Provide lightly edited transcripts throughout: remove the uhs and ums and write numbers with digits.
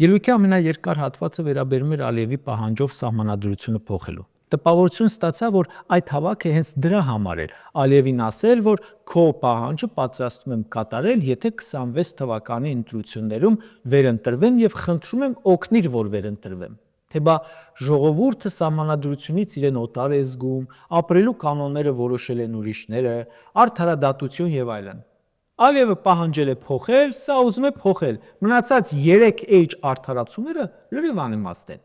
Ելույթի ամենաերկար հատվածը վերաբերում էր Ալիևի պահանջով սահմանադրությունը փոխելու։ Տպավորություն ստացա, որ այդ հավաքը հենց դրա համար էր՝ Ալիևին ասել, որ քո պահանջը պատրաստվում եմ կատարել, եթե 26 թվականի ընտրություններում վերընտրվեմ և խնդրում եմ օգնիր, որ վերընտրվեմ։ Թե բա ժողովուրդը սահմանադրությունից իրեն օտար է զգում, ապրելու կանոնները որոշել են ուրիշները, արդարադատություն և այլն։ Ալիևը պահանջել է փոխել, սա ուզում է փոխել, մնացած 3H արդարացումները լրիվ անիմաստ են։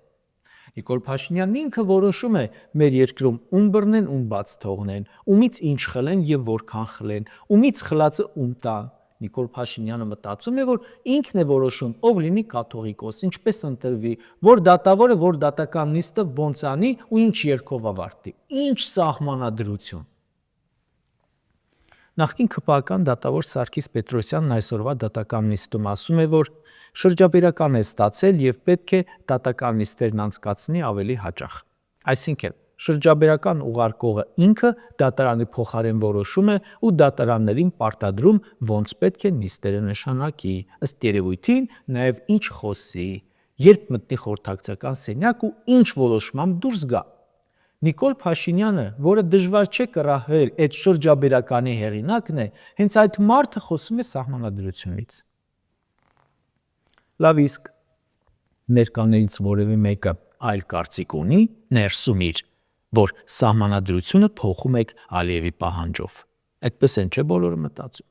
Նիկոլ Փաշինյանն ինքը որոշում է մեր երկրում ում բռնեն, ում բաց թողնեն, ումից ինչ խլեն և որքան խլեն, ումից խլածը ում տան։ Նիկոլ Փաշինյանը մտածում է, որ ինքն է որոշում, ով լինի կաթողիկոս, ինչպես ընտրվի, որ դատավորը, որ դատական նիստը ոնց անի ու ինչ երգով ավարտի։ Ինչ սահմանադրություն։ Նախկին ՔՊԱ-ական դատավոր Սարգիս Պետրոսյանն այսօրվա դատական նիստում ասում է, որ շրջաբերական է ստացել և պետք է դատական նիստերն անցկացնի ավելի հաճախ։ Այսինքն, շրջաբերական ուղարկողը ինքը դատարանի փոխարեն որոշում է ու դատարաններին պարտադրում, ոնց պետք է նիստերը նշանակի, ըստ երևույթին նաև ինչ խոսի, երբ մտնի խորհրդակցական սենյակ ու ինչ որոշմամբ դուրս գա։ Նիկոլ Փաշինյանը, որը դժվար չէ կռահել էդ շրջաբերականի հեղինակն է, հենց այդ մարդը խոսում է սահմանադրությունից։ Լավ իսկ ներկաներից որևէ մեկը այլ կարծիք ունի, ներսում իր, որ սահմանադրությունը փոխում եք Ալիևի պահանջով։ Այդպես են չէ՞ բոլորը մտածում։